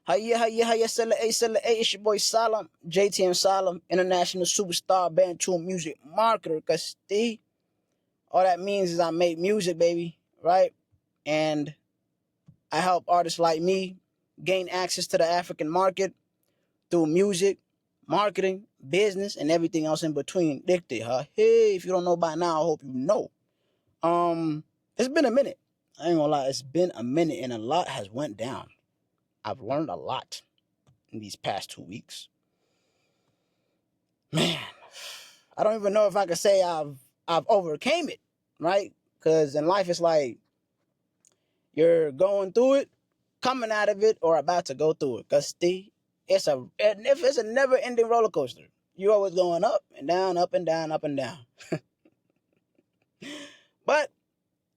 Hiya, it's your boy Salim, JTM Salim, international superstar Bantu music marketer. Cause all that means is I make music, baby, right? And I help artists like me gain access to the African market through music, marketing, business, and everything else in between. Dictate, huh? Hey, if you don't know by now, I hope you know. It's been a minute. I ain't gonna lie, it's been a minute, and a lot has went down. I've learned a lot in these past 2 weeks. Man, I don't even know if I could say I've overcame it, right? Because in life it's like you're going through it, coming out of it, or about to go through it. Cause it's a never ending roller coaster. You're always going up and down, up and down, up and down. But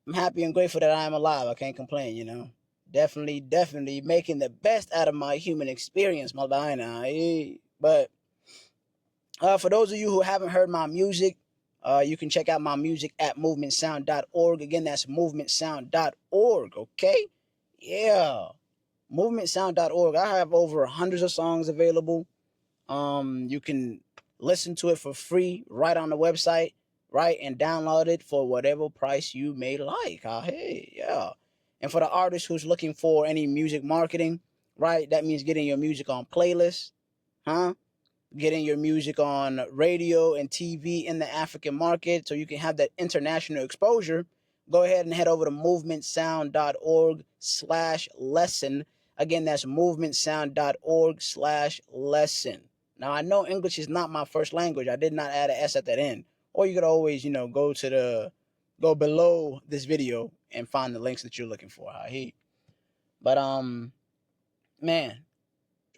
I'm happy and grateful that I am alive. I can't complain, you know. Definitely making the best out of my human experience, my line. But for those of you who haven't heard my music, you can check out my music at movementsound.org. Again, that's movementsound.org, okay? Yeah. Movementsound.org. I have over hundreds of songs available. You can listen to it for free right on the website, right? And download it for whatever price you may like. Hey, yeah. And for the artist who's looking for any music marketing, right? That means getting your music on playlists, getting your music on radio and TV in the African market so you can have that international exposure. Go ahead and head over to movementsound.org/lesson. Again, that's movementsound.org/lesson. Now, I know English is not my first language. I did not add an S at that end. Or you could always, go below this video and find the links that you're looking for. But, man.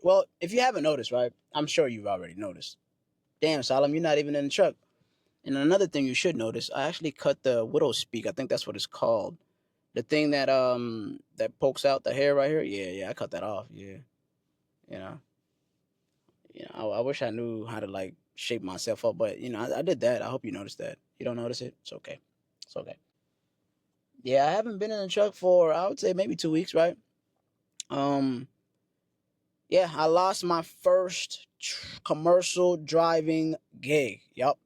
Well, if you haven't noticed, right, I'm sure you've already noticed. Damn, Salim, you're not even in the truck. And another thing you should notice, I actually cut the widow's peak. I think that's what it's called. The thing that pokes out the hair right here. Yeah, I cut that off. Yeah, you know, I wish I knew how to like shape myself up, but I did that. I hope you noticed that. You don't notice it? It's okay. It's okay. Yeah, I haven't been in the truck for I would say maybe 2 weeks, right? Um, yeah, I lost my first commercial driving gig. Yup.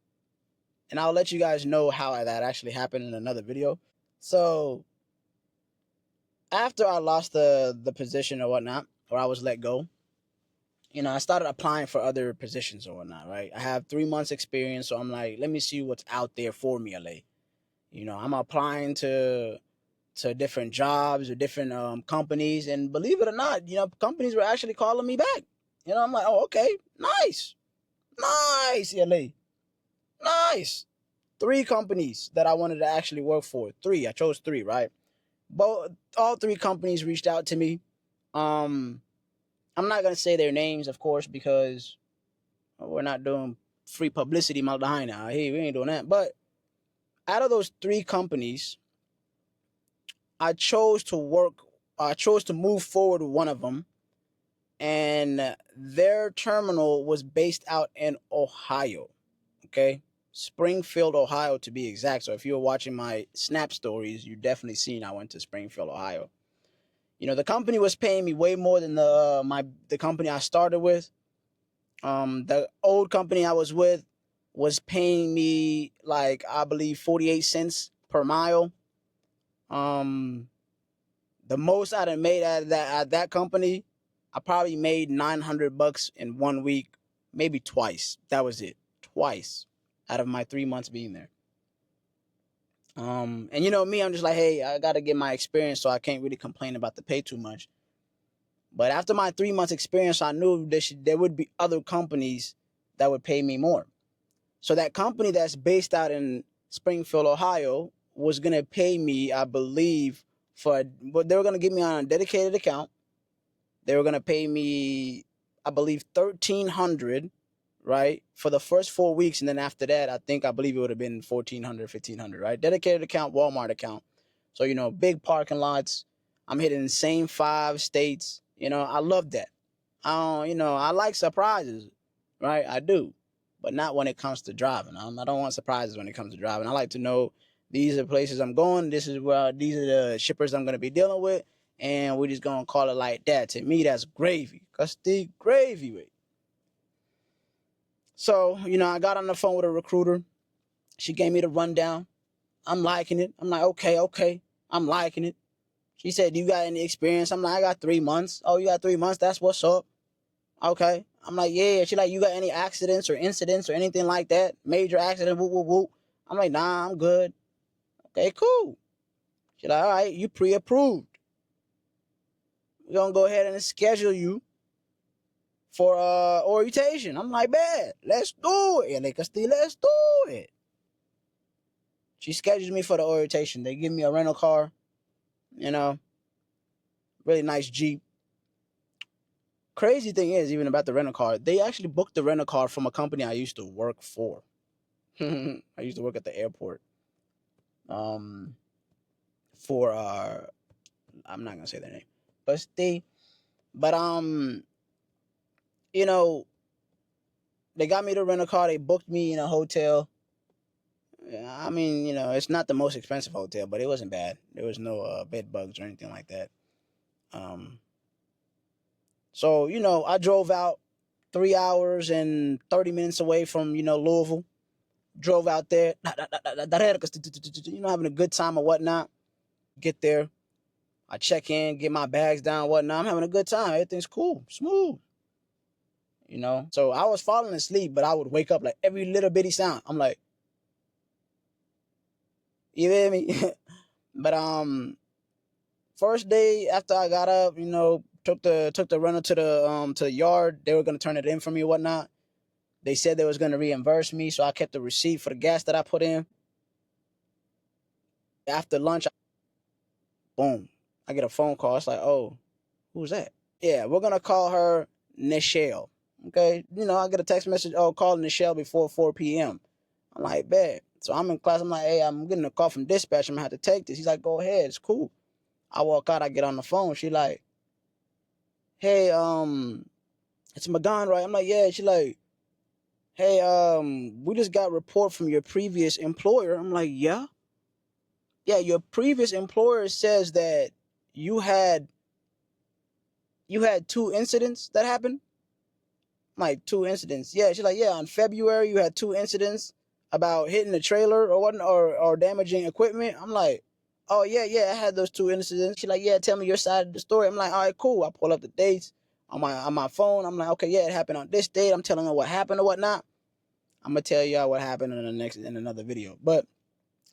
And I'll let you guys know how that actually happened in another video. So after I lost the position or whatnot, or I was let go, I started applying for other positions or whatnot, right? I have 3 months experience, so I'm like, let me see what's out there for me, LA. I'm applying to different jobs or different companies, and believe it or not, companies were actually calling me back. I'm like, oh, okay, nice, LA, nice. 3 companies that I wanted to actually work for. I chose 3, right? All 3 companies reached out to me. I'm not gonna say their names, of course, because we're not doing free publicity, Maldahina. Hey, we ain't doing that. But out of those 3 companies, I chose to move forward with one of them, and their terminal was based out in Ohio. Okay, Springfield, Ohio, to be exact. So if you were watching my Snap stories, you definitely seen I went to Springfield, Ohio. The company was paying me way more than the company I started with. The old company I was with was paying me like I believe 48 cents per mile. The most I'd have made out of that company, I probably made $900 in 1 week, maybe twice. That was it, twice out of my 3 months being there. And me, I'm just like, hey, I gotta get my experience, so I can't really complain about the pay too much. But after my 3 months experience, I knew there would be other companies that would pay me more. So that company that's based out in Springfield, Ohio, was gonna pay me, I believe, but they were gonna give me on a dedicated account. They were gonna pay me, I believe, $1,300, right, for the first 4 weeks, and then after that, I believe it would have been $1,400, $1,500, right? Dedicated account, Walmart account. So big parking lots. I'm hitting the same 5 states. I love that. I like surprises, right? I do, but not when it comes to driving. I don't want surprises when it comes to driving. I like to know these are places I'm going. These are the shippers I'm going to be dealing with, and we're just gonna call it like that. To me, that's gravy. Cause the gravy way. So, I got on the phone with a recruiter. She gave me the rundown. I'm liking it. I'm like, okay. I'm liking it. She said, do you got any experience? I'm like, I got 3 months. Oh, you got 3 months? That's what's up. Okay. I'm like, yeah. She like, you got any accidents or incidents or anything like that? Major accident, whoop, whoop, whoop. I'm like, nah, I'm good. Okay, cool. She like, all right, you pre-approved. We're going to go ahead and schedule you for orientation. I'm like, bad. Let's do it. Let's do it. She scheduled me for the orientation. They give me a rental car, really nice Jeep. Crazy thing is, even about the rental car, they actually booked the rental car from a company I used to work for. I used to work at the airport. For I'm not gonna say their name, but they got me the rental car. They booked me in a hotel. I mean, it's not the most expensive hotel, but it wasn't bad. There was no bed bugs or anything like that. So I drove out 3 hours and 30 minutes away from Louisville. Drove out there, having a good time or whatnot. Get there, I check in, get my bags down, whatnot. I'm having a good time. Everything's cool, smooth. So I was falling asleep, but I would wake up like every little bitty sound. I'm like, you feel me? But first day after I got up, took the rental to the yard. They were gonna turn it in for me or whatnot. They said they was gonna reimburse me, so I kept the receipt for the gas that I put in. After lunch, boom, I get a phone call. It's like, oh, who's that? Yeah, we're gonna call her Nichelle. Okay, I get a text message. Oh, call Nichelle before 4 p.m. I'm like, bet. So I'm in class. I'm like, hey, I'm getting a call from dispatch. I'm gonna have to take this. He's like, go ahead, it's cool. I walk out. I get on the phone. She like, hey, it's MaGan, right? I'm like, yeah. She like, hey, we just got a report from your previous employer. I'm like, yeah. Yeah, your previous employer says that you had 2 incidents that happened. I'm like, 2 incidents. Yeah, she's like, yeah, on February you had 2 incidents about hitting a trailer or whatnot, or damaging equipment. I'm like, oh yeah, I had those 2 incidents. She's like, yeah, tell me your side of the story. I'm like, all right, cool. I pull up the dates on my phone. I'm like, okay, yeah, it happened on this date. I'm telling her what happened or whatnot. I'm gonna tell y'all what happened in another video. But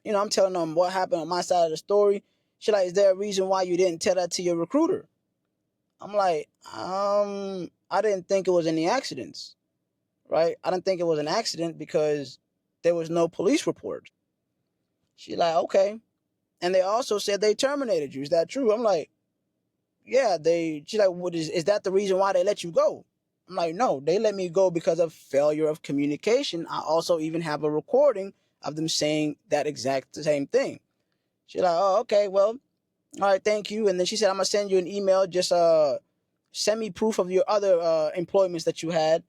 I'm telling them what happened on my side of the story. She's like, is there a reason why you didn't tell that to your recruiter? I'm like, I didn't think it was any accidents, right? I didn't think it was an accident because there was no police report. She like, okay. And they also said they terminated you. Is that true? I'm like, yeah, she's like, what is that the reason why they let you go? I'm like, no, they let me go because of failure of communication. I also even have a recording of them saying that exact same thing. She's like, oh, okay, well, all right, thank you. And then she said, I'm gonna send you an email. Just send me proof of your other employments that you had.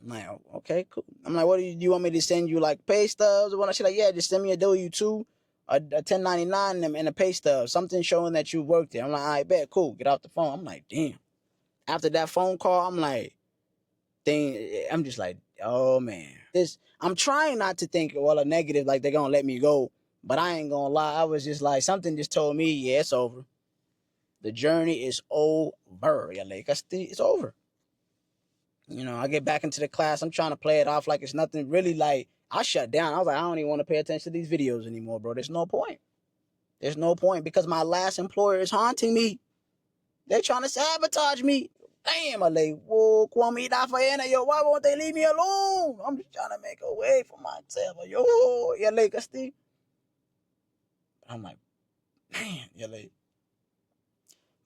I'm like, oh, okay, cool. I'm like, what do you want me to send you, like pay stubs or what? She's like, yeah, just send me a W-2, a 1099, and a pay stub, something showing that you worked there. I'm like, all right, bet, cool. Get off the phone. I'm like, damn. After that phone call, I'm just like, oh man, I'm trying not to think a negative, like they're gonna let me go, but I ain't gonna lie. I was just like, something just told me, yeah, it's over. The journey is over. Yeah, like it's over. I get back into the class. I'm trying to play it off like it's nothing really. Like, I shut down. I was like, I don't even want to pay attention to these videos anymore, bro. There's no point. There's no point because my last employer is haunting me. They're trying to sabotage me. Damn, I'm like, whoa, Kwame, yo, why won't they leave me alone? I'm just trying to make a way for myself. Yo, yeah, like, I'm like, man, yeah, like.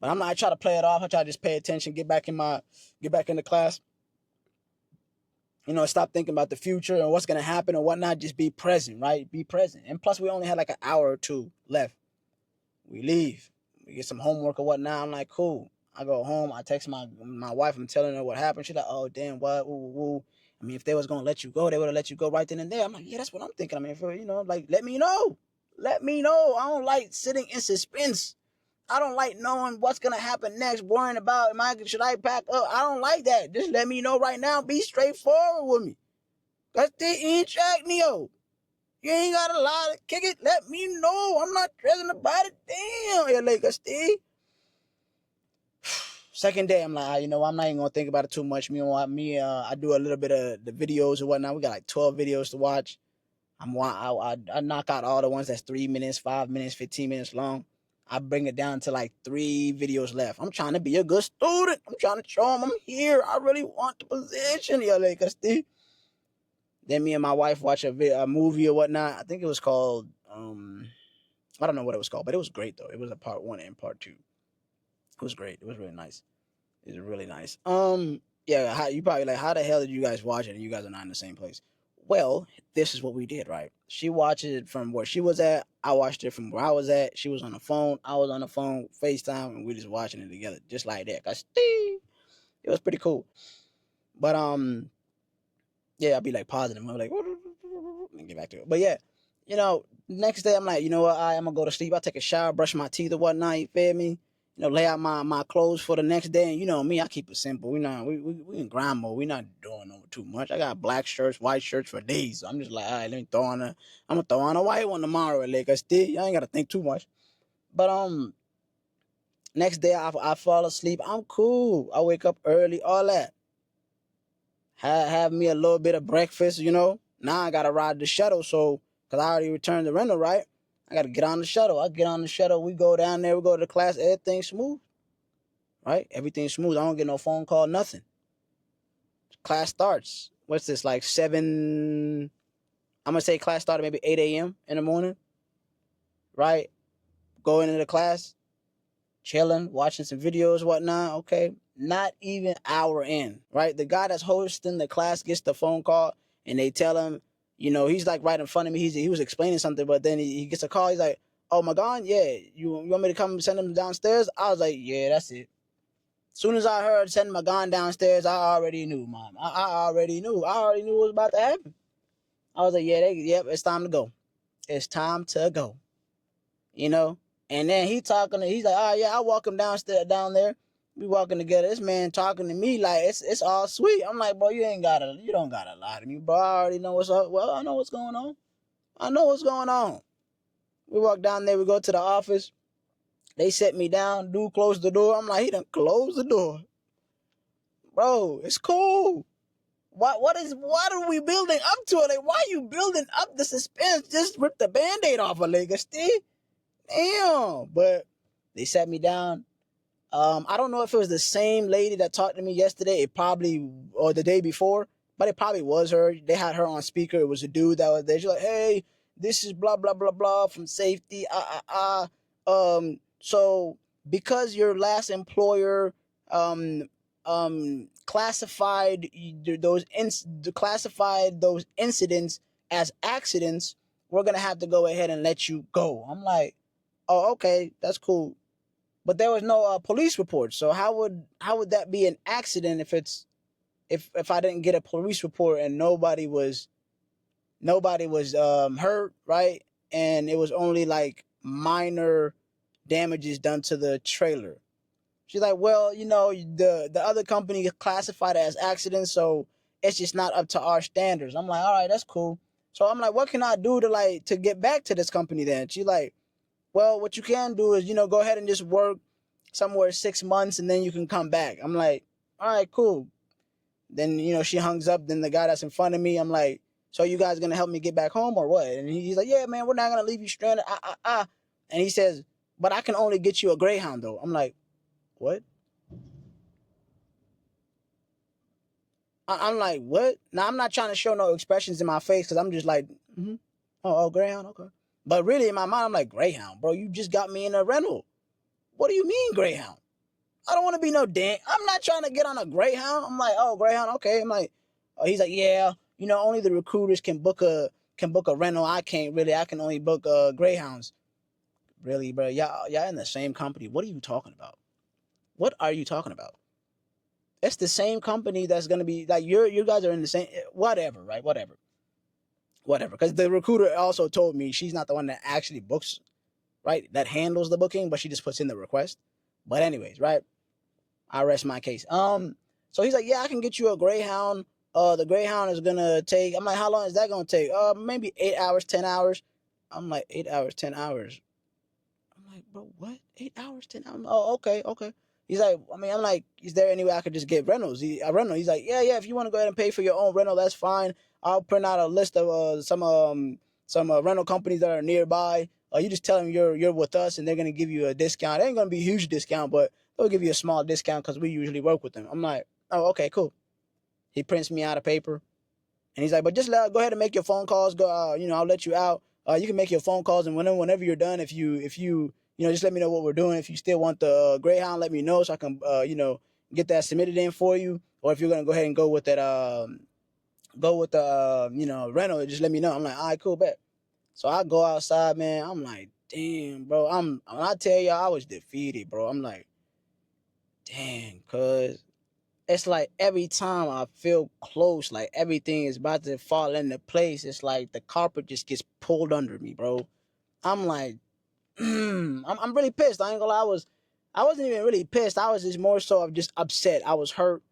But I try to play it off. I try to just pay attention, get back in the class. Stop thinking about the future and what's gonna happen and whatnot. Just be present, right? Be present. And plus, we only had like an hour or two left. We leave. We get some homework or whatnot. I'm like, cool. I go home. I text my wife. I'm telling her what happened. She's like, oh damn, what? Ooh. I mean, if they was gonna let you go, they would have let you go right then and there. I'm like, yeah, that's what I'm thinking. I mean, like, let me know. Let me know. I don't like sitting in suspense. I don't like knowing what's gonna happen next, worrying about should I pack up? I don't like that. Just let me know right now. Be straightforward with me. Cause they ain't track Neo. You ain't got a lot to kick it. Let me know. I'm not stressing about it. Damn, yeah, like Steve. Second day, I'm like, you know, I'm not even gonna think about it too much. I do a little bit of the videos and whatnot. We got like 12 videos to watch. I knock out all the ones that's 3 minutes, 5 minutes, 15 minutes long. I bring it down to like 3 videos left. I'm trying to be a good student. I'm trying to show them I'm here. I really want the position, yeah, like Steve. Then me and my wife watch a movie or whatnot. I think it was called I don't know what it was called, but it was great though. It was a part 1 and part 2. It was great. It was really nice. It was really nice. Yeah, you probably like, how the hell did you guys watch it and you guys are not in the same place? Well, this is what we did, right? She watched it from where she was at. I watched it from where I was at. She was on the phone. I was on the phone, FaceTime, and we just watching it together, just like that. Cause it was pretty cool. But yeah, I'll be like positive. I'm like, and get back to it. But yeah, you know, next day I'm like, you know what? I'm gonna go to sleep. I take a shower, brush my teeth or whatnot. You feel me? You know, lay out my clothes for the next day. And you know me, I keep it simple. We in grind mode. We not doing too much. I got black shirts, white shirts for days. So I'm just like, all right, let me I'm gonna throw on a white one tomorrow. Like I still, I ain't gotta think too much. But next day I fall asleep. I'm cool. I wake up early. All that. Have me a little bit of breakfast. You know. Now I gotta ride the shuttle. So, cause I already returned the rental, right? I got to get on the shuttle. I get on the shuttle. We go down there. We go to the class. Everything's smooth. Right? Everything's smooth. I don't get no phone call, nothing. Class starts. What's this, like 7? I'm going to say class started maybe 8 a.m. in the morning. Right? Go into the class. Chilling. Watching some videos, whatnot. Okay. Not even hour in. Right? The guy that's hosting the class gets the phone call. And they tell him, you know, he's like right in front of me. He was explaining something, but then he gets a call. He's like, "Oh, MaGan, yeah, you want me to come send him downstairs?" I was like, "Yeah, that's it." As soon as I heard send MaGan downstairs, I already knew, Mom. I already knew. I already knew what was about to happen. I was like, "Yeah, yep, it's time to go. It's time to go." You know. And then he's like, "Oh yeah, I walk him down there. We walking together. This man talking to me like it's all sweet." I'm like, "Bro, you don't gotta lie to me, bro. I already know what's up. Well, I know what's going on. I know what's going on." We walk down there. We go to the office. They set me down. Dude closed the door. I'm like, he done closed the door. Bro, it's cool. What are we building up to? Like, why are you building up the suspense? Just rip the Band-Aid off a leg, Steve. Damn. But they sat me down. I don't know if it was the same lady that talked to me yesterday. It probably, or the day before, but it probably was her. They had her on speaker. It was a dude that was there. She's like, "Hey, this is blah, blah, blah, blah from safety. So because your last employer, classified those incidents as accidents, we're going to have to go ahead and let you go." I'm like, "Oh, okay, that's cool." But there was no police report. So how would that be an accident if I didn't get a police report and nobody was hurt, right? And it was only like minor damages done to the trailer. She's like, "Well, you know, the other company classified it as accidents, so it's just not up to our standards." I'm like, "All right, that's cool." So I'm like, "What can I do to get back to this company then?" She's like, "Well, what you can do is, you know, go ahead and just work somewhere 6 months and then you can come back." I'm like, "All right, cool." Then, you know, she hangs up. Then the guy that's in front of me, I'm like, "So you guys gonna help me get back home or what?" And he's like, "Yeah, man, we're not gonna leave you stranded." And he says, "But I can only get you a Greyhound though." I'm like, "What?" I'm like, "What?" Now I'm not trying to show no expressions in my face because I'm just like, mm-hmm. Oh, Greyhound, okay. But really in my mind, I'm like, "Greyhound, bro, you just got me in a rental. What do you mean Greyhound? I don't want to be no dang. I'm not trying to get on a Greyhound." I'm like, "Oh, Greyhound, okay." I'm like, oh, he's like, "Yeah, you know, only the recruiters can book a rental. I can't really. I can only book Greyhounds." Really, bro? Y'all in the same company. What are you talking about? What are you talking about? It's the same company that's gonna be like you guys are in the same whatever, right? Whatever. Because the recruiter also told me she's not the one that actually books right, that handles the booking, but she just puts in the request. But anyways, right, I rest my case. So he's like, yeah, I can get you a Greyhound. The Greyhound is gonna take. I'm like, how long is that gonna take? Maybe 8 hours, 10 hours. I'm like, 8 hours, 10 hours. I'm like, bro, what? 8 hours, 10 hours? Oh, okay, okay. He's like, I mean, I'm like, is there any way I could just get rentals? A rental. He's like, yeah, yeah. If you want to go ahead and pay for your own rental, that's fine. I'll print out a list of some rental companies that are nearby. You just tell them you're with us, and they're gonna give you a discount. It ain't gonna be a huge discount, but they'll give you a small discount because we usually work with them. I'm like, oh, okay, cool. He prints me out a paper, and he's like, but just go ahead and make your phone calls. Go, I'll let you out. You can make your phone calls, and whenever you're done, if you just let me know what we're doing. If you still want the Greyhound, let me know so I can get that submitted in for you. Or if you're gonna go ahead and go with that go with the rental, just let me know. I'm like, all right, cool, bet. So I go outside, man. I'm like, damn, bro. When I tell y'all, I was defeated, bro. I'm like, damn, cuz it's like every time I feel close, like everything is about to fall into place, it's like the carpet just gets pulled under me, bro. I'm like, I'm really pissed. I ain't gonna lie, I wasn't even really pissed. I was just more so of just upset. I was hurt.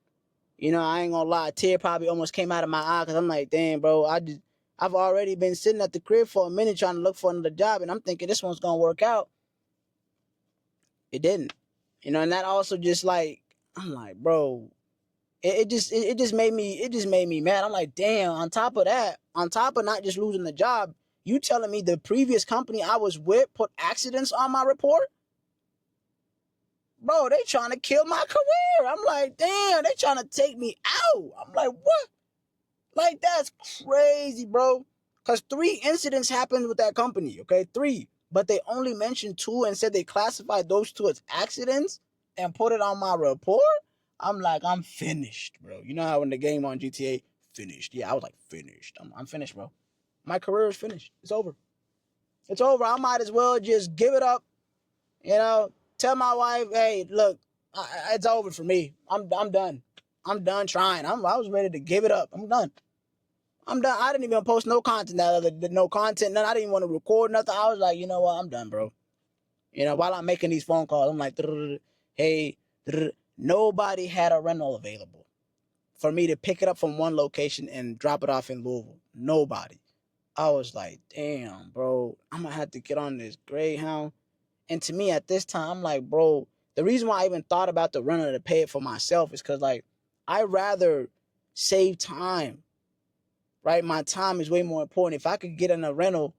I ain't gonna lie, a tear probably almost came out of my eye because I'm like, damn, bro, I've already been sitting at the crib for a minute trying to look for another job, and I'm thinking this one's gonna work out. It didn't. And that also just like, I'm like, bro, it just made me mad. I'm like, damn, on top of that, on top of not just losing the job, you telling me the previous company I was with put accidents on my report? Bro, they trying to kill my career. I'm like, damn, they trying to take me out. I'm like, what? Like, that's crazy, bro. Because 3 incidents happened with that company, okay? 3. But they only mentioned 2 and said they classified those 2 as accidents and put it on my report? I'm like, I'm finished, bro. You know how in the game on GTA, finished. Yeah, I was like, finished. I'm finished, bro. My career is finished. It's over. It's over. I might as well just give it up. Tell my wife, hey, look, it's over for me. I'm done. I'm done trying. I was ready to give it up. I'm done. I'm done. I didn't even post no content. No content. None. I didn't want to record nothing. I was like, you know what? I'm done, bro. While I'm making these phone calls, I'm like, hey, nobody had a rental available for me to pick it up from one location and drop it off in Louisville. Nobody. I was like, damn, bro, I'm going to have to get on this Greyhound. And to me at this time, I'm like, bro, the reason why I even thought about the rental to pay it for myself is because, like, I'd rather save time, right? My time is way more important. If I could get in a rental,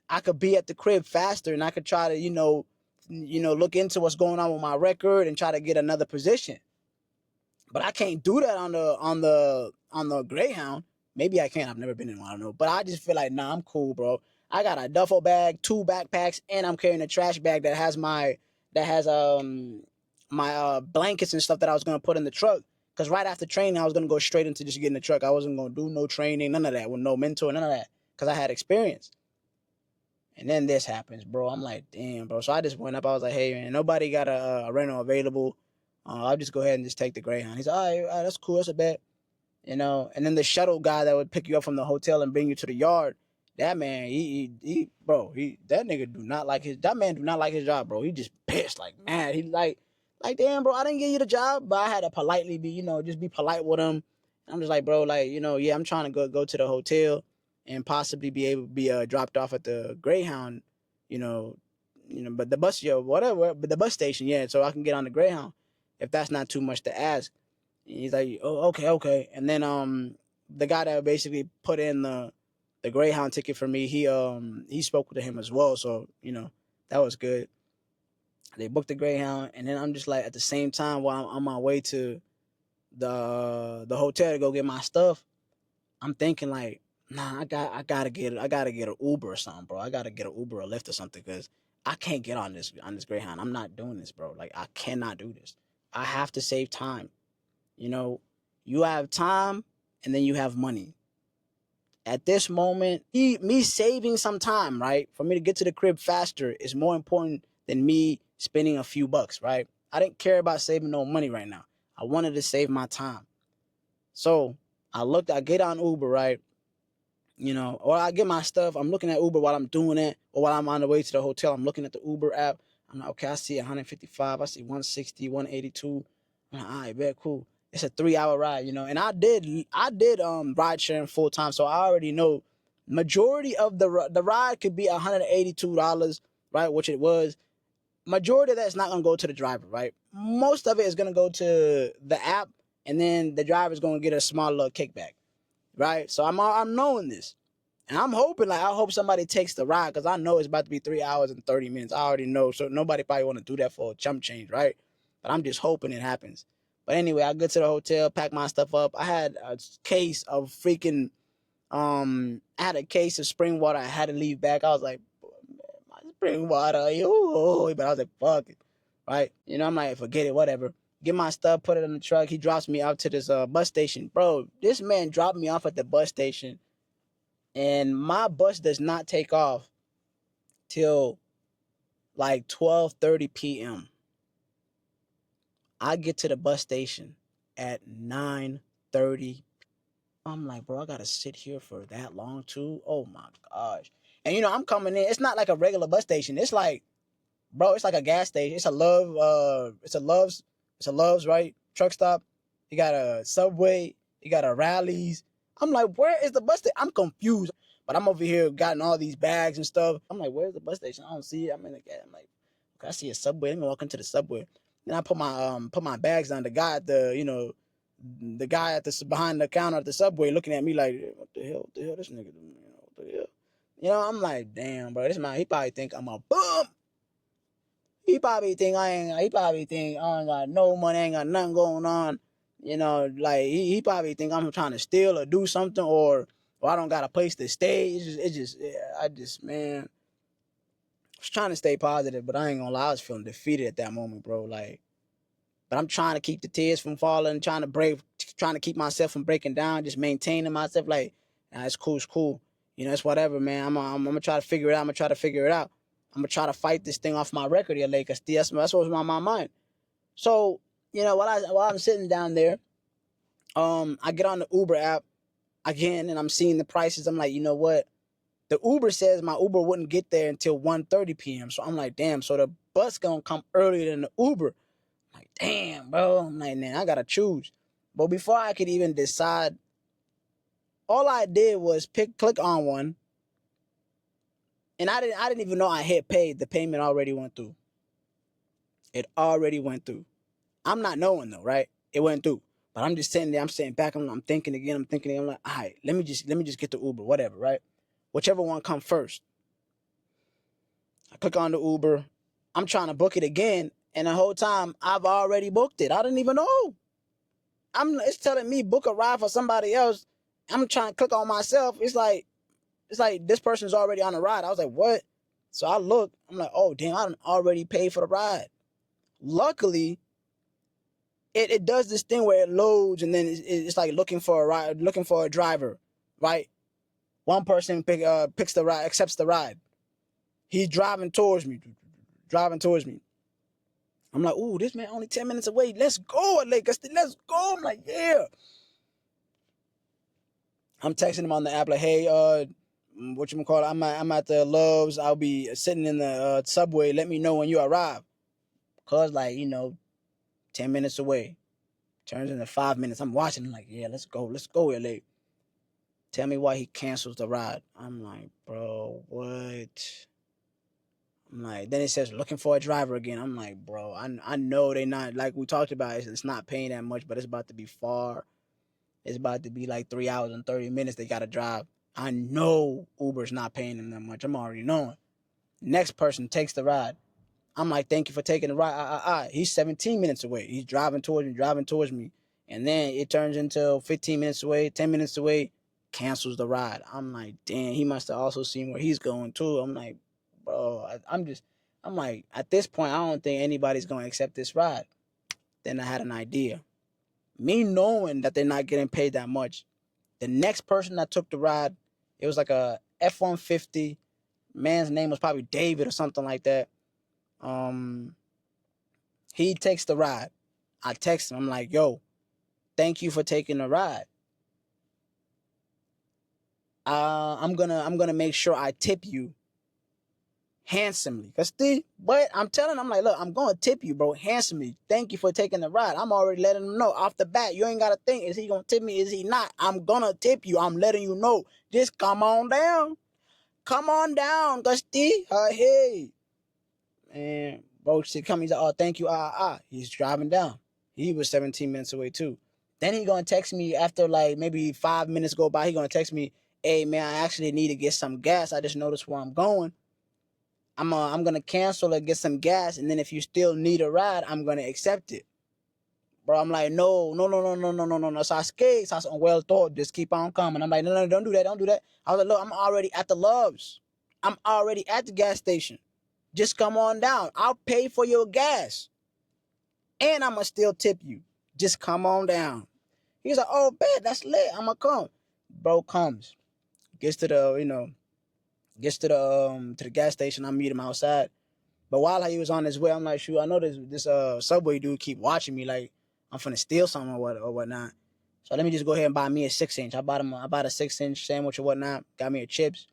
I could be at the crib faster and I could try to, look into what's going on with my record and try to get another position. But I can't do that on the Greyhound. Maybe I can. I've never been in one. I don't know. But I just feel like, nah, I'm cool, bro. I got a duffel bag, 2 backpacks, and I'm carrying a trash bag that has my blankets and stuff that I was gonna put in the truck. Cause right after training, I was gonna go straight into just getting the truck. I wasn't gonna do no training, none of that, with no mentor, none of that. Cause I had experience. And then this happens, bro. I'm like, damn, bro. So I just went up. I was like, hey, man, nobody got a rental available. I'll just go ahead and just take the Greyhound. He's like, all right, that's cool. That's a bet. And then the shuttle guy that would pick you up from the hotel and bring you to the yard, that man, that nigga that man do not like his job, bro. He just pissed, like, mad. He like, damn, bro, I didn't give you the job, but I had to politely just be polite with him. I'm just like, bro, like, yeah, I'm trying to go to the hotel and possibly be able to be dropped off at the Greyhound, but the bus, whatever, but the bus station, yeah, so I can get on the Greyhound if that's not too much to ask. And he's like, oh, okay. And then the guy that basically put in the Greyhound ticket for me, he spoke to him as well, so that was good. They booked the Greyhound, and then I'm just like, at the same time while I'm on my way to the hotel to go get my stuff, I'm thinking like, nah, I gotta get an Uber or something, bro. I gotta get an Uber or Lyft or something, because I can't get on this Greyhound. I'm not doing this, bro. Like, I cannot do this. I have to save time. You have time and then you have money. At this moment, me saving some time, right, for me to get to the crib faster is more important than me spending a few bucks, right? I didn't care about saving no money right now. I wanted to save my time. So I get on Uber, right? or I get my stuff. I'm looking at Uber while I'm doing it, or while I'm on the way to the hotel. I'm looking at the Uber app. I'm like, okay, I see 155. I see 160, 182. I'm like, all right, bet, cool. It's a 3-hour ride, and I did ride sharing full time, so I already know majority of the ride could be $182, right? Which it was. Majority of that's not gonna go to the driver, right? Most of it is gonna go to the app, and then the driver's gonna get a small little kickback, right? So I'm knowing this. And I'm hoping, I hope somebody takes the ride, because I know it's about to be 3 hours and 30 minutes. I already know. So nobody probably want to do that for a chump change, right? But I'm just hoping it happens. But anyway, I get to the hotel, pack my stuff up. I had a case of freaking, I had a case of spring water. I had to leave back. I was like, my spring water, yo. But I was like, fuck it, right? I'm like, forget it, whatever. Get my stuff, put it in the truck. He drops me off to this bus station. Bro, this man dropped me off at the bus station, and my bus does not take off till like 12:30 p.m. I get to the bus station at 9:30. I'm like, bro, I gotta sit here for that long too. Oh my gosh. And I'm coming in. It's not like a regular bus station. It's like, bro, it's like a gas station. It's a Love's, right? Truck stop. You got a Subway. You got a Rallies. I'm like, where is the bus station? I'm confused. But I'm over here gotten all these bags and stuff. I'm like, where's the bus station? I don't see it. I'm in the gas. I'm like, okay, I see a Subway. Let me walk into the Subway. Then I put my bags down. The guy at the guy at the behind the counter at the Subway looking at me like, what the hell this nigga doing? What the hell? I'm like, damn, bro, this man, he probably think I'm a bum. He probably think I ain't got no money, ain't got nothing going on. Like he probably think I'm trying to steal or do something, or I don't got a place to stay. Man, I was trying to stay positive, but I ain't gonna lie, I was feeling defeated at that moment, bro. Like, but I'm trying to keep the tears from falling, trying to keep myself from breaking down, just maintaining myself. Like, nah, it's cool. It's whatever, man. I'm gonna try to figure it out. I'm gonna try to fight this thing off my record here, like, that's what's on my mind. So, while I'm sitting down there, I get on the Uber app again, and I'm seeing the prices. I'm like, you know what? The Uber says my Uber wouldn't get there until 1:30 p.m. So I'm like, damn. So the bus gonna come earlier than the Uber. I'm like, damn, bro. I'm like, man, I gotta choose. But before I could even decide, all I did was click on one, and I didn't even know I hit paid. The payment already went through. It already went through. I'm not knowing though, right? It went through. But I'm just sitting there, I'm sitting back, I'm thinking again, I'm like, all right, let me just get the Uber, whatever, right? Whichever one come first. I click on the Uber. I'm trying to book it again, and the whole time I've already booked it. I didn't even know. It's telling me book a ride for somebody else. I'm trying to click on myself. It's like this person's already on the ride. I was like, what? So I look, I'm like, oh damn, I done already paid for the ride. Luckily, it does this thing where it loads, and then it's like looking for a driver, right? One person picks the ride, accepts the ride. He's driving towards me. I'm like, ooh, this man only 10 minutes away. Let's go, Lakers. Let's go. I'm like, yeah. I'm texting him on the app like, hey, whatchamacallit, I'm at the Love's. I'll be sitting in the Subway. Let me know when you arrive. Cause 10 minutes away. Turns into 5 minutes. I'm watching. I'm like, yeah, let's go, LA. Tell me why he cancels the ride. I'm like, bro, what? I'm like, then it says looking for a driver again. I'm like, bro, I know they not, like we talked about, it's not paying that much, but it's about to be far. It's about to be like 3 hours and 30 minutes they got to drive. I know Uber's not paying them that much. I'm already knowing. Next person takes the ride. I'm like, thank you for taking the ride. He's 17 minutes away. He's driving towards me. And then it turns into 15 minutes away, 10 minutes away, cancels the ride. I'm like, damn, he must have also seen where he's going too. I'm like, bro, I'm like, at this point, I don't think anybody's going to accept this ride. Then I had an idea. Me knowing that they're not getting paid that much, the next person that took the ride, it was like a F-150. Man's name was probably David or something like that. He takes the ride. I text him. I'm like, yo, thank you for taking the ride. I'm gonna make sure I tip you handsomely. But I'm telling him, I'm like, look, I'm gonna tip you, bro, handsomely. Thank you for taking the ride. I'm already letting him know off the bat. You ain't gotta think, is he gonna tip me? Is he not? I'm gonna tip you. I'm letting you know. Just come on down. Come on down, Gusty. Hey. And bro, she come. He's like, oh, thank you. He's driving down. He was 17 minutes away too. Then he gonna text me after like maybe 5 minutes go by. He gonna text me, hey man, I actually need to get some gas. I just noticed where I'm going. I'm gonna cancel or get some gas, and then if you still need a ride, I'm gonna accept it. Bro, I'm like, no, no, no, no, no, no, no, no, no. So I skate, so I said, well thought, just keep on coming. I'm like, no, no, don't do that, don't do that. I was like, look, I'm already at the Loves. I'm already at the gas station. Just come on down. I'll pay for your gas. And I'ma still tip you. Just come on down. He's like, oh, bet, that's lit. I'ma come. Bro comes. Gets to the, gets to the gas station. I meet him outside. But while he was on his way, I'm like, shoot, I know this Subway dude keep watching me like I'm finna steal something or whatnot. So let me just go ahead and buy me a 6-inch. I bought a 6-inch sandwich or whatnot. Got me a chips.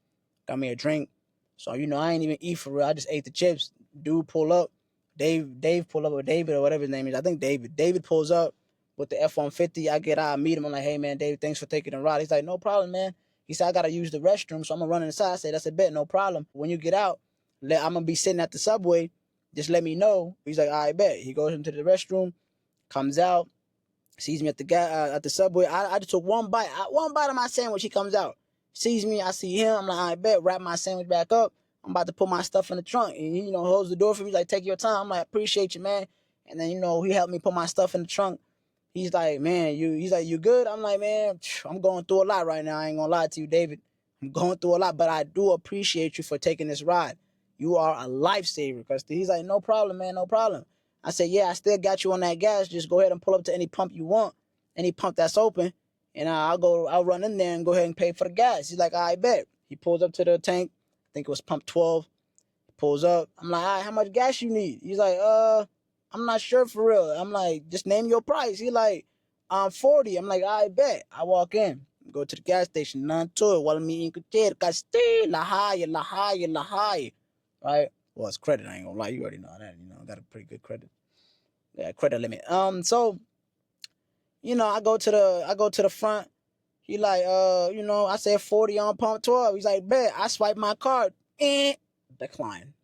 Got me a drink. So I ain't even eat for real. I just ate the chips. Dude pull up. Dave pull up, or David or whatever his name is. I think David. David pulls up with the F-150. I meet him. I'm like, hey man, David, thanks for taking the ride. He's like, no problem, man. He said, I gotta use the restroom, so I'm gonna run inside. I said, that's a bet, no problem. When you get out, I'm gonna be sitting at the Subway. Just let me know. He's like, I bet. He goes into the restroom, comes out, sees me at the Subway. I just took one bite of my sandwich. He comes out, sees me. I see him. I'm like, I bet. Wrap my sandwich back up. I'm about to put my stuff in the trunk, and he, holds the door for me. He's like, take your time. I'm like, appreciate you, man. And then he helped me put my stuff in the trunk. He's like, man, he's like, you good? I'm like, man, I'm going through a lot right now. I ain't gonna lie to you, David. I'm going through a lot, but I do appreciate you for taking this ride. You are a lifesaver. Cause he's like, no problem, man, no problem. I said, yeah, I still got you on that gas. Just go ahead and pull up to any pump you want, any pump that's open, and I'll run in there and go ahead and pay for the gas. He's like, I bet. He pulls up to the tank. I think it was pump 12. He pulls up. I'm like, all right, how much gas you need? He's like, I'm not sure for real. I'm like, just name your price. He like, 40. I'm like, I bet. I walk in, go to the gas station, none to it. While me in la higher. Right? Well, it's credit. I ain't gonna lie. You already know that. I got a pretty good credit. Yeah, credit limit. So, I go to the front. He like, I said 40 on pump 12. He's like, bet. I swipe my card. Decline.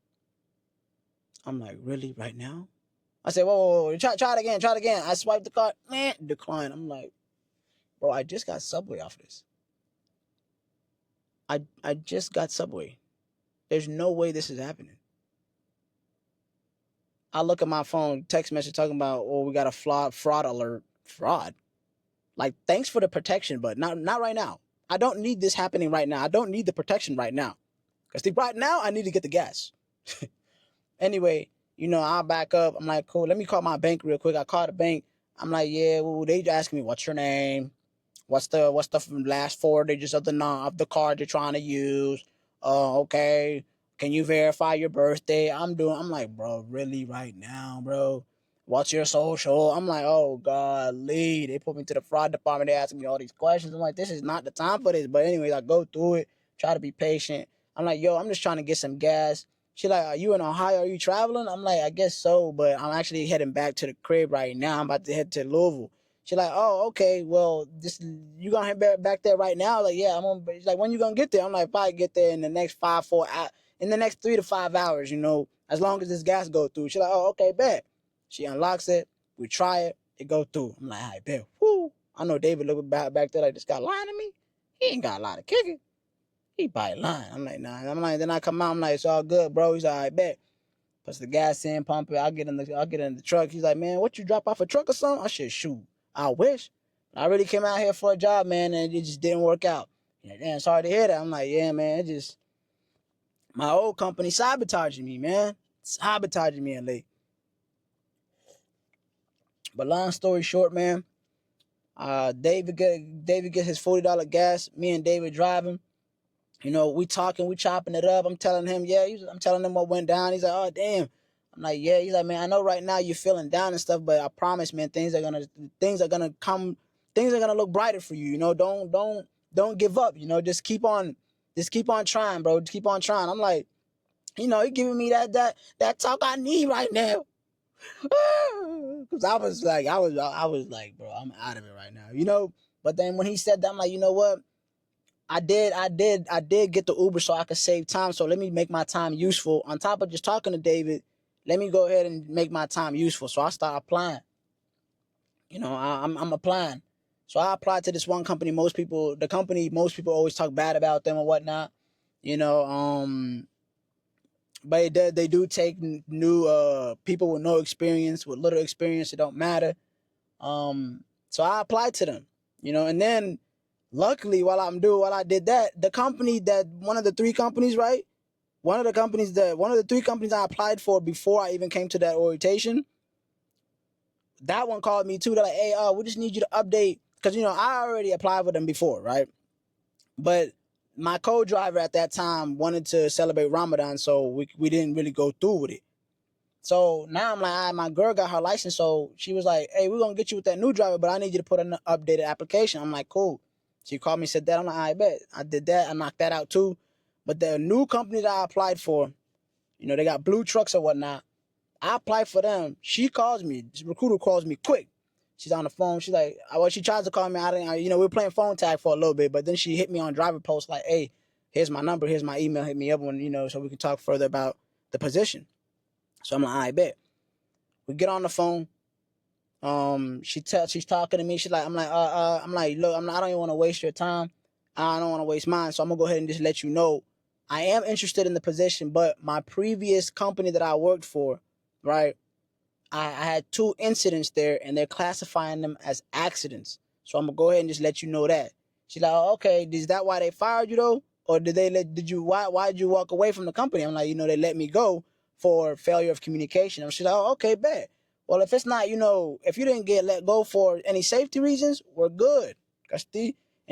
I'm like, really? Right now? I said, whoa. Try it again. I swipe the card. Decline. I'm like, bro, I just got Subway off this. I just got Subway. There's no way this is happening. I look at my phone, text message talking about, oh, we got a fraud alert. Fraud? Like, thanks for the protection, but not right now. I don't need this happening right now. I don't need the protection right now. Because right now, I need to get the gas. Anyway, I'll back up. I'm like, cool, let me call my bank real quick. I call the bank. I'm like, yeah, well, they asking me, what's your name? What's the last 4 digits of the card you're trying to use? Okay. Can you verify your birthday? I'm like, bro, really right now, bro? What's your social? I'm like, oh, golly. They put me to the fraud department. They asking me all these questions. I'm like, this is not the time for this. But anyways, I go through it, try to be patient. I'm like, yo, I'm just trying to get some gas. She like, are you in Ohio? Are you traveling? I'm like, I guess so, but I'm actually heading back to the crib right now. I'm about to head to Louisville. She's like, oh, okay, well, you gonna head back there right now? Like, yeah, she's like, when you gonna get there? I'm like, probably get there in the next 3 to 5 hours, as long as this gas go through. She's like, oh, okay, bet. She unlocks it. We try it. It go through. I'm like, all right, bet. Whoo. I know David looked back there like, this guy lying to me? He ain't got a lot of kicking. He probably lying. I'm like, nah. I'm like, then I come out. I'm like, it's all good, bro. He's like, all right, bet. Puts the gas in, pump it. I'll get in the truck. He's like, man, what, you drop off a truck or something? I said, shoot. I wish. I really came out here for a job, man, and it just didn't work out. Yeah, damn, sorry to hear that. I'm like, yeah, man, it just, my old company sabotaging me, man. Sabotaging me in LA. But long story short, man, David gets his $40 gas. Me and David driving. We talking, we chopping it up. I'm telling him, I'm telling him what went down. He's like, oh, damn. I'm like, yeah. He's like, man, I know right now you're feeling down and stuff, but I promise, man, things are gonna look brighter for you. Don't. don't give up. Just keep on trying, bro. Just keep on trying. I'm like, he giving me that talk I need right now. Because I was like, bro, I'm out of it right now. But then when he said that, I'm like, you know what? I did get the Uber so I could save time. So let me make my time useful. On top of just talking to David, let me go ahead and make my time useful. So I start applying. I'm applying. So I applied to this one company. Most people always talk bad about them or whatnot. But they do take new people with no experience, with little experience. It don't matter. So I applied to them. And then luckily while I did that, the company that one of the three companies, right? One of the three companies I applied for before I even came to that orientation, that one called me too. They're like, hey, we just need you to update. Because, I already applied with them before, right? But my co-driver at that time wanted to celebrate Ramadan, so we didn't really go through with it. So now I'm like, all right, my girl got her license, so she was like, hey, we're going to get you with that new driver, but I need you to put an updated application. I'm like, cool. She called me, said that. I'm like, I bet. I did that. I knocked that out too. But the new company that I applied for, they got blue trucks or whatnot. I applied for them. She calls me. This recruiter calls me quick. She's on the phone. She's like, she tries to call me. We were playing phone tag for a little bit, but then she hit me on driver post like, hey, here's my number. Here's my email. Hit me up when, so we can talk further about the position. So I'm like, I bet. We get on the phone. She's talking to me. She's like, I'm like, look, I don't even want to waste your time. I don't want to waste mine. So I'm gonna go ahead and just let you know, I am interested in the position, but my previous company that I worked for, right? I had 2 incidents there, and they're classifying them as accidents. So I'm gonna go ahead and just let you know that. She's like, oh, okay, is that why they fired you though? Or why did you walk away from the company? I'm like, they let me go for failure of communication. And she's like, oh, okay, bet. Well, if it's not, if you didn't get let go for any safety reasons, we're good. And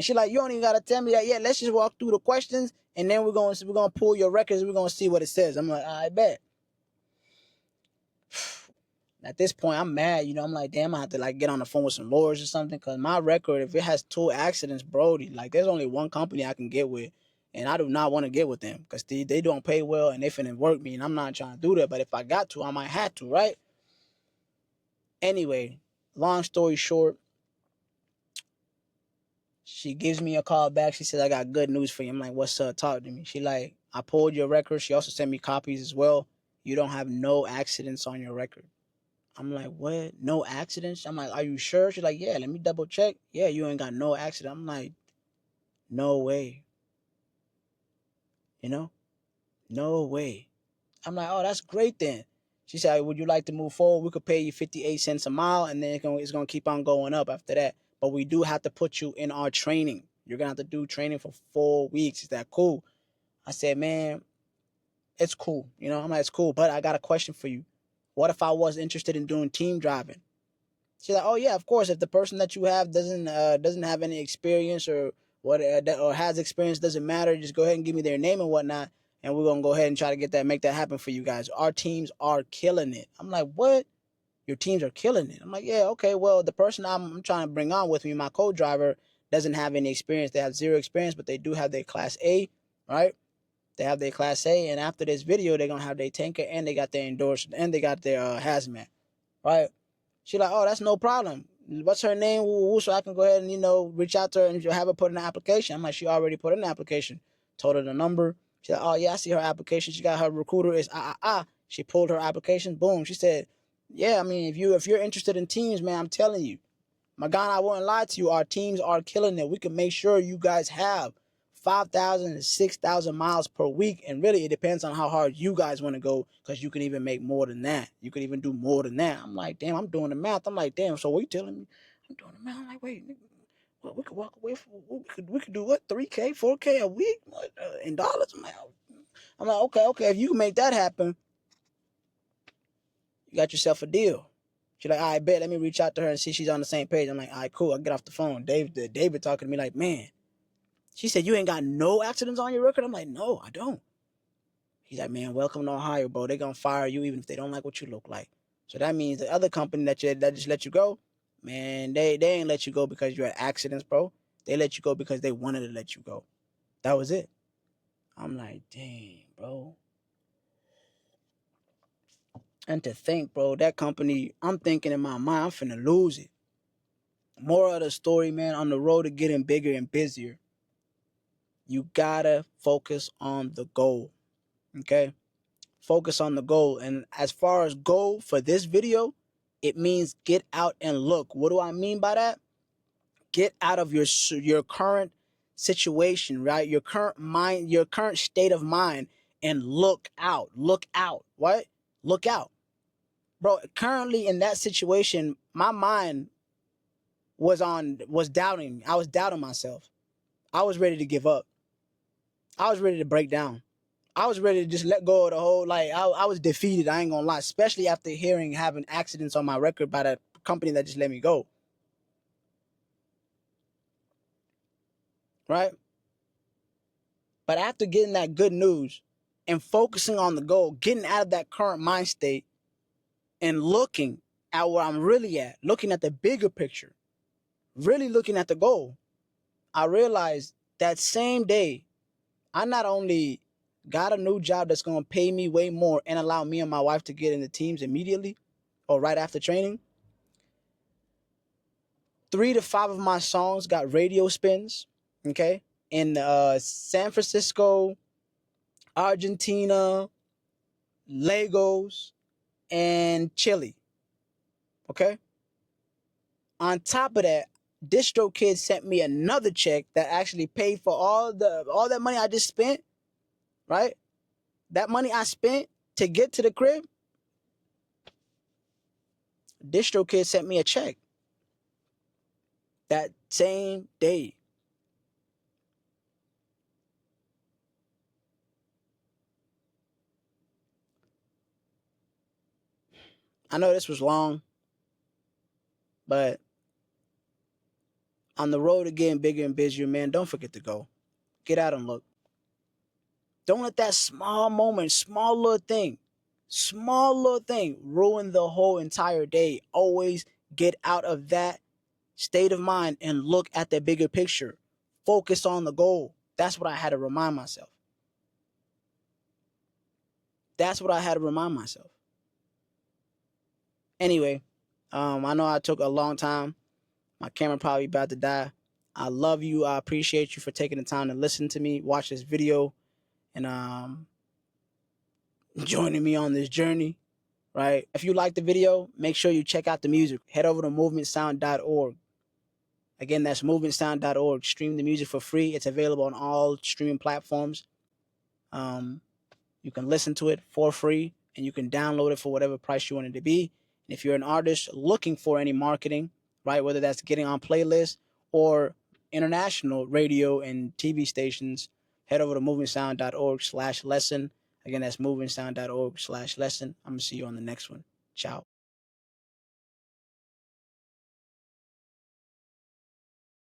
she's like, you don't even gotta tell me that yet. Let's just walk through the questions, and then we're gonna pull your records. And we're gonna see what it says. I'm like, I bet. At this point, I'm mad. I'm like, damn, I have to get on the phone with some lawyers or something, because my record, if it has 2 accidents, Brody, there's only one company I can get with, and I do not want to get with them because they don't pay well and they finna work me, and I'm not trying to do that. But if I got to, I might have to, right? Anyway, long story short, she gives me a call back. She says, I got good news for you. I'm like, what's up? Talk to me. She like, I pulled your record. She also sent me copies as well. You don't have no accidents on your record. I'm like, what? No accidents? I'm like, are you sure? She's like, yeah, let me double check. Yeah, you ain't got no accident. I'm like, no way. No way. I'm like, oh, that's great then. She said, would you like to move forward? We could pay you 58 cents a mile, and then it's going to keep on going up after that. But we do have to put you in our training. You're going to have to do training for 4 weeks. Is that cool? I said, man, it's cool. I'm like, it's cool. But I got a question for you. What if I was interested in doing team driving? She's like, oh yeah, of course. If the person that you have doesn't have any experience or or has experience, doesn't matter. Just go ahead and give me their name and whatnot, and we're gonna go ahead and try to make that happen for you guys. Our teams are killing it. I'm like, what? Your teams are killing it. I'm like, yeah, okay. Well, the person I'm trying to bring on with me, my co-driver, doesn't have any experience. They have 0 experience, but they do have their Class A, right? They have their Class A, and after this video, they're gonna have their tanker, and they got their endorsement, and they got their hazmat, right? She like, oh, that's no problem. What's her name? So I can go ahead and, reach out to her and have her put in an application. I'm like, she already put in an application. Told her the number. She like, oh, yeah, I see her application. She got her recruiter is She pulled her application. Boom. She said, yeah, I mean, if you're interested in teams, man, I'm telling you. MaGan, I won't lie to you. Our teams are killing it. We can make sure you guys have 5,000 to 6,000 miles per week. And really, it depends on how hard you guys want to go, because you can even make more than that. You can even do more than that. I'm like, damn, I'm doing the math. I'm like, damn, so what you telling me? I'm doing the math. I'm like, wait, well, we could walk away from, we could do what, 3K, 4K a week in dollars? I'm like, okay, if you can make that happen, you got yourself a deal. She's like, all right, bet, let me reach out to her and see she's on the same page. I'm like, all right, cool. I get off the phone. David talking to me like, man, she said, you ain't got no accidents on your record? I'm like, no, I don't. He's like, man, welcome to Ohio, bro. They're going to fire you even if they don't like what you look like. So that means the other company that just let you go, man, they ain't let you go because you had accidents, bro. They let you go because they wanted to let you go. That was it. I'm like, dang, bro. And to think, bro, that company, I'm thinking in my mind, I'm finna lose it. Moral of the story, man, on the road to getting bigger and busier, you gotta focus on the goal. Okay? Focus on the goal. And as far as goal for this video, it means get out and look. What do I mean by that? Get out of your current situation, right? Your current mind, your current state of mind, and look out. Look out. What? Look out. Bro, currently in that situation, my mind was doubting. I was doubting myself. I was ready to give up. I was ready to break down. I was ready to just let go of the whole, like, I was defeated, I ain't gonna lie, especially after having accidents on my record by that company that just let me go. Right? But after getting that good news and focusing on the goal, getting out of that current mind state and looking at where I'm really at, looking at the bigger picture, really looking at the goal, I realized that same day, I not only got a new job that's going to pay me way more and allow me and my wife to get in the teams immediately or right after training. 3 to 5 of my songs got radio spins, okay, in San Francisco, Argentina, Lagos, and Chile, okay? On top of that, DistroKid sent me another check that actually paid for all that money I just spent, right? That money I spent to get to the crib, DistroKid sent me a check that same day. I know this was long, but on the road to getting bigger and busier, man, don't forget to go. Get out and look. Don't let that small little thing ruin the whole entire day. Always get out of that state of mind and look at the bigger picture. Focus on the goal. That's what I had to remind myself. That's what I had to remind myself. Anyway, I know I took a long time. My camera probably about to die. I love you. I appreciate you for taking the time to listen to me, watch this video, and joining me on this journey, right? If you like the video, make sure you check out the music. Head over to movementsound.org. Again, that's movementsound.org. Stream the music for free. It's available on all streaming platforms. You can listen to it for free, and you can download it for whatever price you want it to be. And if you're an artist looking for any marketing, right, whether that's getting on playlists or international radio and TV stations, head over to movementsound.org/lesson. Again, that's movementsound.org/lesson. I'm going to see you on the next one. Ciao.